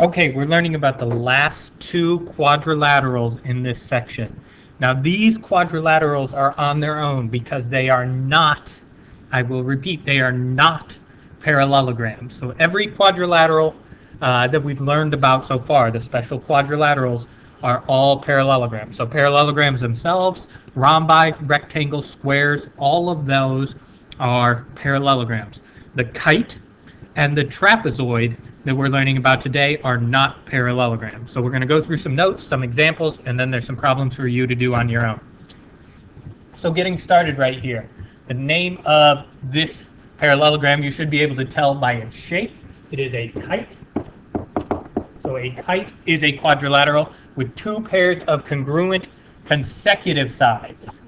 Okay, we're learning about the last two quadrilaterals in this section. Now these quadrilaterals are on their own because they are not, I will repeat, they are not parallelograms. So every quadrilateral that we've learned about so far, the special quadrilaterals, are all parallelograms. So parallelograms themselves, rhombi, rectangles, squares, all of those are parallelograms. The kite and the trapezoid that we're learning about today are not parallelograms. So we're going to go through some notes, some examples, and then there's some problems for you to do on your own. So getting started right here, the name of this parallelogram you should be able to tell by its shape. It is a kite. So a kite is a quadrilateral with two pairs of congruent consecutive sides.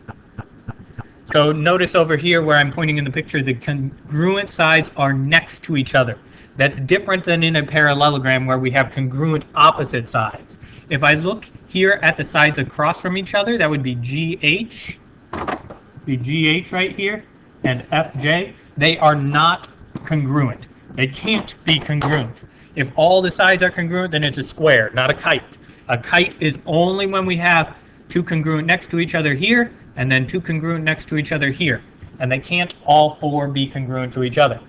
So notice over here where I'm pointing in the picture, the congruent sides are next to each other. That's different than in a parallelogram where we have congruent opposite sides. If I look here at the sides across from each other, that would be GH, right here, and FJ. They are not congruent. They can't be congruent. If all the sides are congruent, then it's a square, not a kite. A kite is only when we have two congruent next to each other here, and then two congruent next to each other here. And they can't all four be congruent to each other.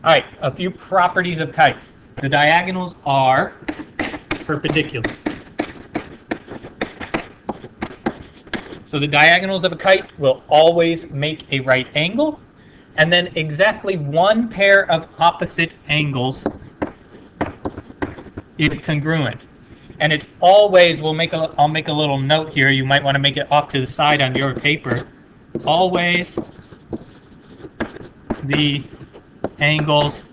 All right, a few properties of kites. The diagonals are perpendicular. So the diagonals of a kite will always make a right angle, and then exactly one pair of opposite angles is congruent. And it's always, I'll make a little note here, you might want to make it off to the side on your paper. Always the angles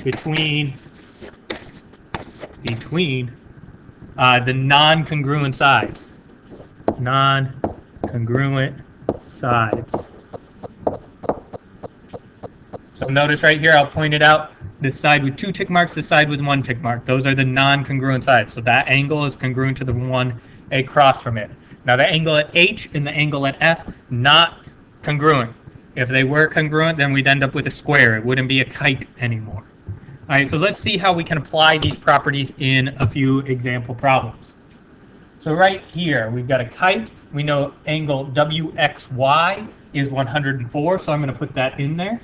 between the non-congruent sides. Non-congruent sides. So notice right here, I'll point it out. This side with two tick marks, this side with one tick mark. Those are the non-congruent sides. So that angle is congruent to the one across from it. Now the angle at H and the angle at F, not congruent. If they were congruent, then we'd end up with a square. It wouldn't be a kite anymore. All right, so let's see how we can apply these properties in a few example problems. So right here, we've got a kite. We know angle WXY is 104, so I'm going to put that in there.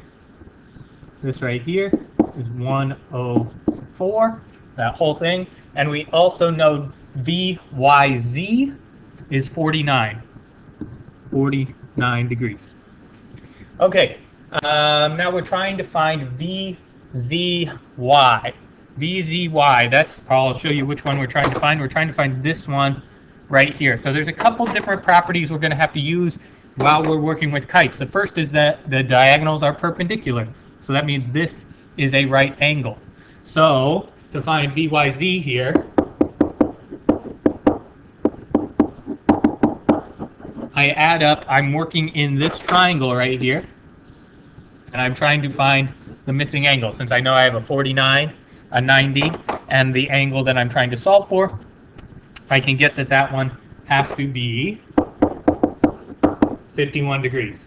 This right here is 104, that whole thing. And we also know VYZ is 49 degrees. Okay, now we're trying to find VZY. VZY, I'll show you which one we're trying to find. We're trying to find this one right here. So there's a couple different properties we're going to have to use while we're working with kites. The first is that the diagonals are perpendicular. So that means this is a right angle. So to find VYZ here, I add up, I'm working in this triangle right here, and I'm trying to find the missing angle. Since I know I have a 49, a 90, and the angle that I'm trying to solve for, I can get that that one has to be 51 degrees.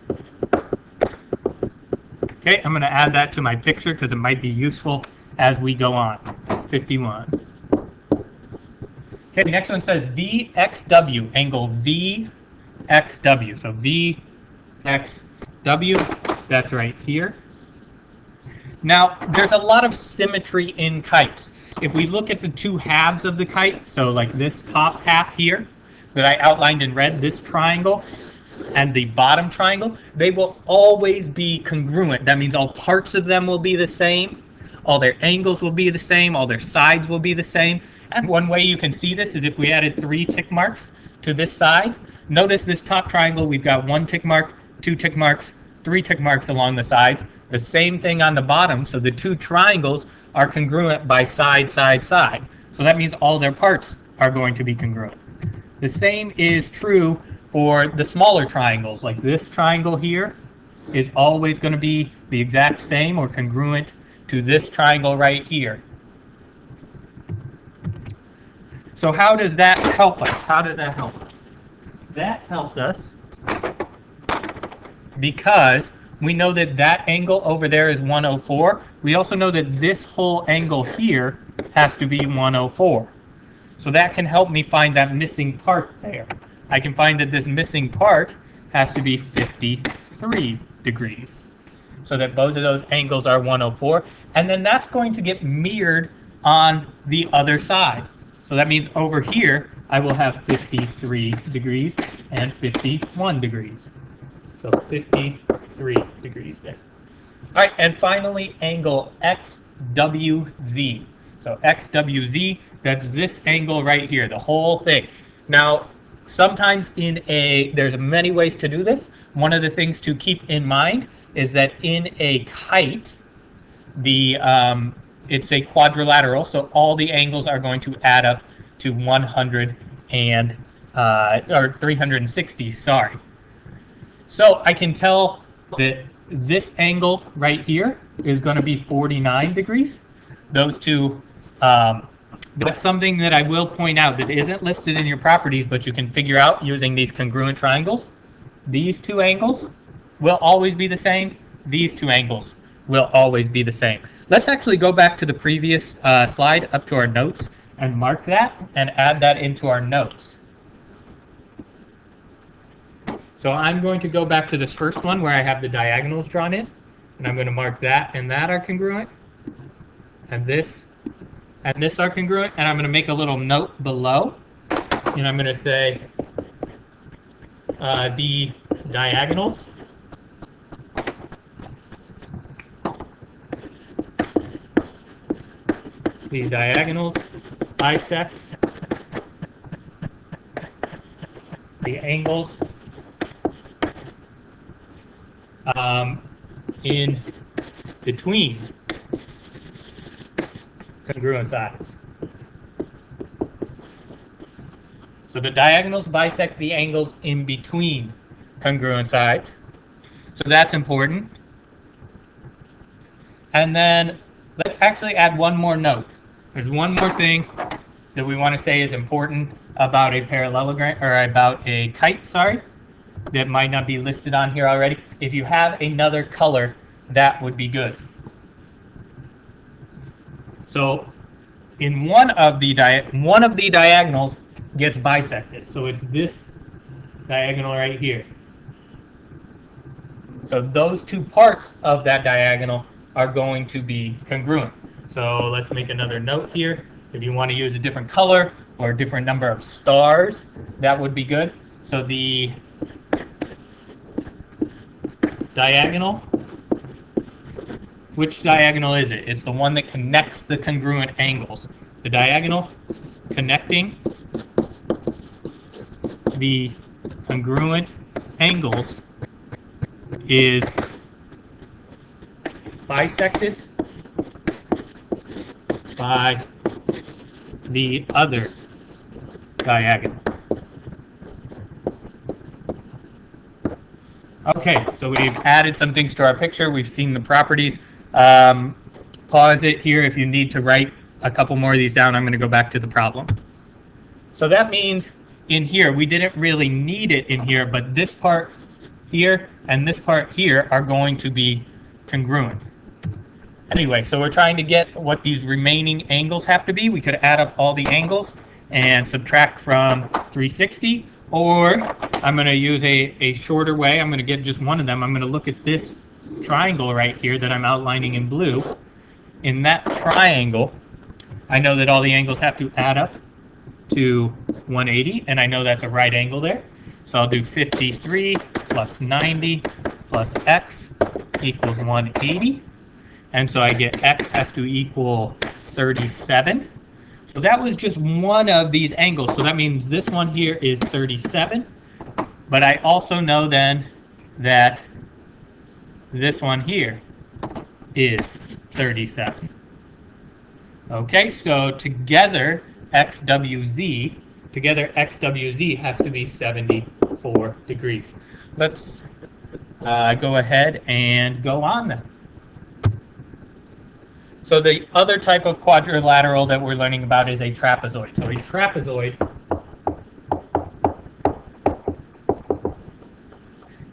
Okay, I'm going to add that to my picture because it might be useful as we go on. 51. Okay, the next one says VXW, angle VXW. So VXW, that's right here. Now, there's a lot of symmetry in kites. If we look at the two halves of the kite, so like this top half here that I outlined in red, this triangle, and the bottom triangle, they will always be congruent. That means all parts of them will be the same, all their angles will be the same, all their sides will be the same. And one way you can see this is if we added 3 tick marks to this side. Notice this top triangle, we've got 1 tick mark, 2 tick marks, 3 tick marks along the sides. The same thing on the bottom, so the two triangles are congruent by side, side, side. So that means all their parts are going to be congruent. The same is true for the smaller triangles, like this triangle here is always going to be the exact same or congruent to this triangle right here. So how does that help us? How does that help us? That helps us because We know that that angle over there is 104. We also know that this whole angle here has to be 104. So that can help me find that missing part there. I can find that this missing part has to be 53 degrees. So that both of those angles are 104. And then that's going to get mirrored on the other side. So that means over here, I will have 53 degrees and 51 degrees. So 53 degrees there. All right, and finally, angle XWZ. So XWZ, that's this angle right here, the whole thing. Now, sometimes there's many ways to do this. One of the things to keep in mind is that in a kite, it's a quadrilateral, so all the angles are going to add up to 360, sorry. So I can tell that this angle right here is going to be 49 degrees. Those two, that's something that I will point out that isn't listed in your properties, but you can figure out using these congruent triangles. These two angles will always be the same. These two angles will always be the same. Let's actually go back to the previous slide up to our notes and mark that and add that into our notes. So I'm going to go back to this first one where I have the diagonals drawn in, and I'm going to mark that and that are congruent, and this are congruent, and I'm going to make a little note below, and I'm going to say the diagonals bisect the angles in between congruent sides. So the diagonals bisect the angles in between congruent sides. So that's important. And then let's actually add one more note. There's one more thing that we want to say is important about a parallelogram, or about a kite, sorry, that might not be listed on here already. If you have another color, that would be good. So in one of the diagonals gets bisected. So it's this diagonal right here. So those two parts of that diagonal are going to be congruent. So let's make another note here. If you want to use a different color or a different number of stars, that would be good. So the diagonal, which diagonal is it? It's the one that connects the congruent angles. The diagonal connecting the congruent angles is bisected by the other diagonal. Okay, so we've added some things to our picture. We've seen the properties. Pause it here if you need to write a couple more of these down. I'm going to go back to the problem. So that means in here, we didn't really need it in here, but this part here and this part here are going to be congruent. Anyway, so we're trying to get what these remaining angles have to be. We could add up all the angles and subtract from 360, or I'm going to use a shorter way. I'm going to get just one of them. I'm going to look at this triangle right here that I'm outlining in blue. In that triangle, I know that all the angles have to add up to 180, and I know that's a right angle there. So I'll do 53 plus 90 plus x equals 180. And so I get x has to equal 37. So that was just one of these angles. So that means this one here is 37. But I also know then that this one here is 37. Okay, so together XWZ has to be 74 degrees. Let's go ahead and go on then. So the other type of quadrilateral that we're learning about is a trapezoid. So a trapezoid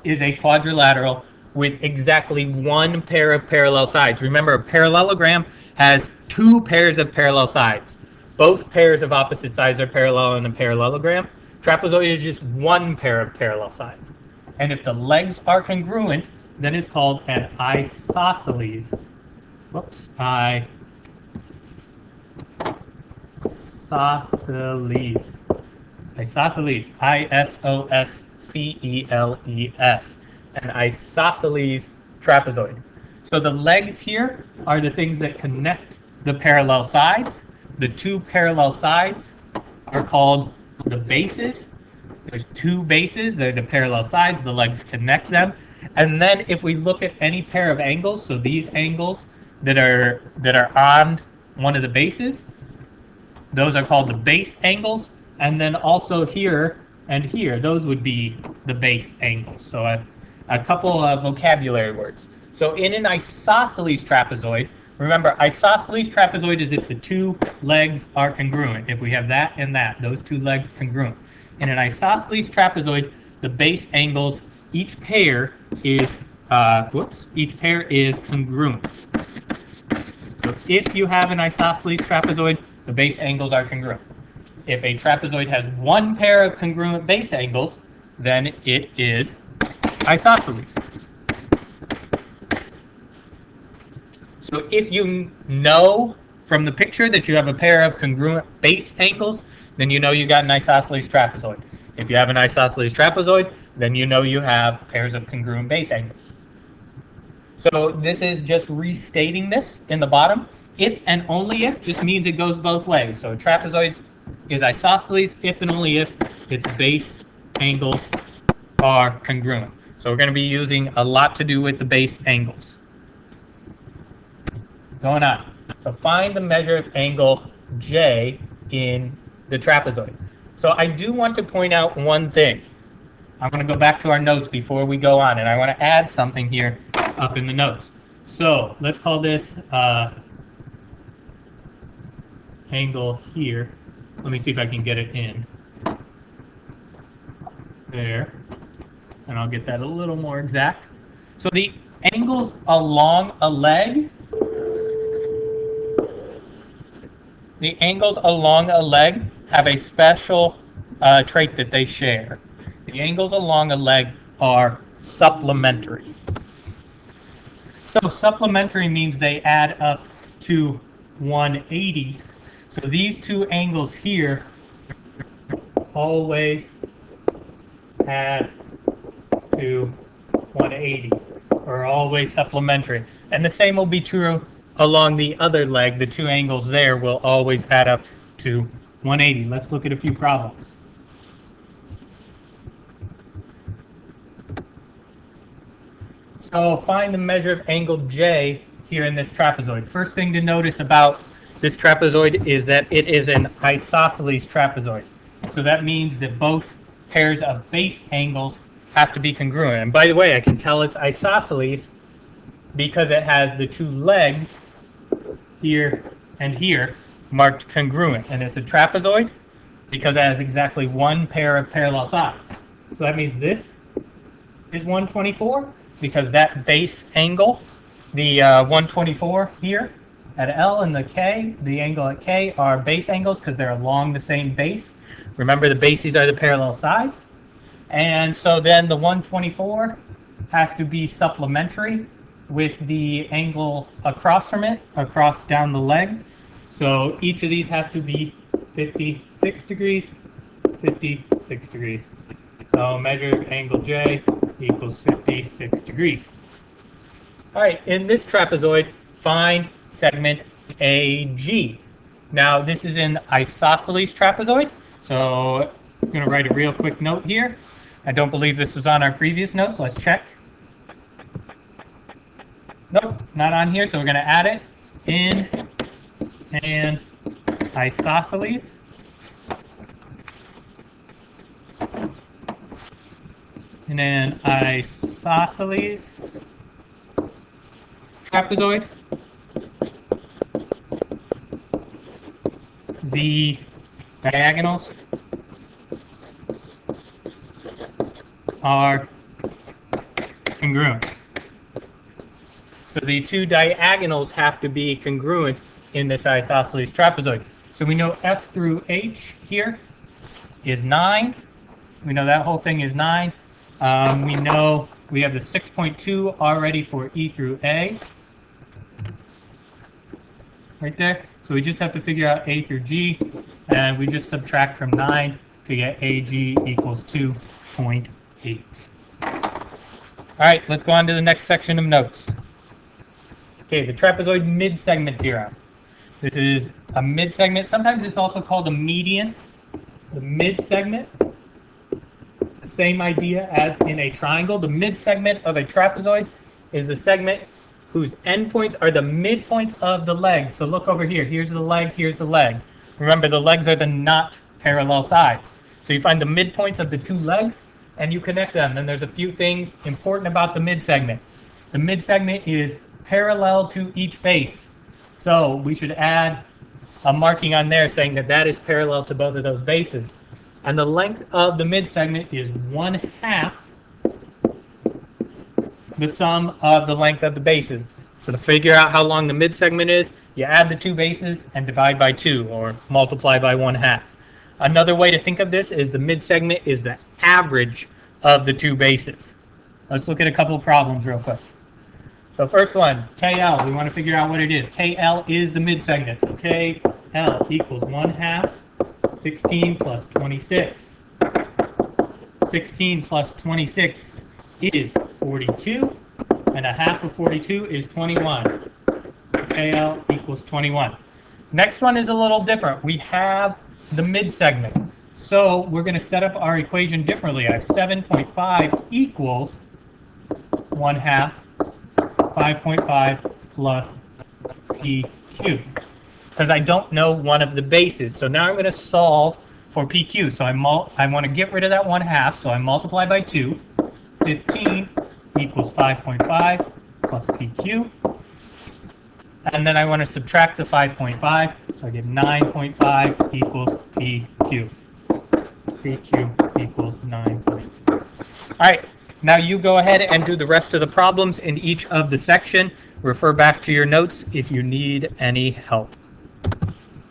is a quadrilateral with exactly one pair of parallel sides. Remember, a parallelogram has two pairs of parallel sides. Both pairs of opposite sides are parallel in a parallelogram. Trapezoid is just one pair of parallel sides. And if the legs are congruent, then it's called an isosceles. Whoops, isosceles. Isosceles. I-S-O-S-C-E-L-E-S. An isosceles trapezoid. So the legs here are the things that connect the parallel sides. The two parallel sides are called the bases. There's two bases. They're the parallel sides. The legs connect them. And then if we look at any pair of angles, so these angles that are on one of the bases, those are called the base angles. And then also here and here, those would be the base angles. So a couple of vocabulary words. So in an isosceles trapezoid, remember, isosceles trapezoid is if the two legs are congruent. If we have that and that, those two legs congruent. In an isosceles trapezoid, the base angles, each pair is congruent. So if you have an isosceles trapezoid, the base angles are congruent. If a trapezoid has one pair of congruent base angles, then it is isosceles. So if you know from the picture that you have a pair of congruent base angles, then you know you got an isosceles trapezoid. If you have an isosceles trapezoid, then you know you have pairs of congruent base angles. So this is just restating this in the bottom. If and only if just means it goes both ways. So a trapezoid is isosceles if and only if its base angles are congruent. So we're going to be using a lot to do with the base angles. Going on. So find the measure of angle J in the trapezoid. So I do want to point out one thing. I'm going to go back to our notes before we go on, and I want to add something here up in the notes. So let's call this angle here. Let me see if I can get it in. There. And I'll get that a little more exact. So the angles along a leg, have a special trait that they share. The angles along a leg are supplementary. So supplementary means they add up to 180. So these two angles here always add to 180, or always supplementary. And the same will be true along the other leg. The two angles there will always add up to 180. Let's look at a few problems. So find the measure of angle J here in this trapezoid. First thing to notice about this trapezoid is that it is an isosceles trapezoid. So that means that both pairs of base angles have to be congruent. And by the way, I can tell it's isosceles because it has the two legs here and here marked congruent. And it's a trapezoid because it has exactly one pair of parallel sides. So that means this is 124 because that base angle, the 124 here at L and the K, the angle at K are base angles because they're along the same base. Remember, the bases are the parallel sides. And so then the 124 has to be supplementary with the angle across from it, across down the leg. So each of these has to be 56 degrees, 56 degrees. So measure of angle J equals 56 degrees. All right, in this trapezoid, find segment AG. Now this is an isosceles trapezoid. So I'm going to write a real quick note here. I don't believe this was on our previous notes. Let's check. Nope, not on here, so we're going to add it in an isosceles. In an isosceles trapezoid, the diagonals are congruent. So the two diagonals have to be congruent in this isosceles trapezoid. So we know F through H here is 9. We know that whole thing is 9. We know we have the 6.2 already for E through A. Right there. So we just have to figure out A through G, and we just subtract from 9 to get AG equals 2.8. All right, let's go on to the next section of notes. Okay, the trapezoid mid-segment theorem. This is a mid-segment. Sometimes it's also called a median. The mid-segment. It's the same idea as in a triangle. The mid-segment of a trapezoid is the segment whose endpoints are the midpoints of the legs. So look over here. Here's the leg, here's the leg. Remember, the legs are the not parallel sides. So you find the midpoints of the two legs, and you connect them. And there's a few things important about the mid-segment. The mid-segment is parallel to each base. So we should add a marking on there saying that that is parallel to both of those bases. And the length of the mid-segment is 1/2 the sum of the length of the bases. So to figure out how long the mid-segment is, you add the two bases and divide by 2, or multiply by 1/2. Another way to think of this is the mid-segment is the average of the two bases. Let's look at a couple of problems real quick. So first one, KL, we want to figure out what it is. KL is the mid-segment. So KL equals 1/2 16 plus 26. 16 plus 26 is 42, and 1/2 of 42 is 21. KL equals 21. Next one is a little different. We have the mid-segment. So we're going to set up our equation differently. I have 7.5 equals 1/2 5.5 plus p cubed, because I don't know one of the bases. So now I'm going to solve for PQ. So I want to get rid of that 1/2, so I multiply by 2. 15 equals 5.5 plus PQ. And then I want to subtract the 5.5, so I get 9.5 equals PQ. PQ equals 9.5. All right, now you go ahead and do the rest of the problems in each of the section. Refer back to your notes if you need any help.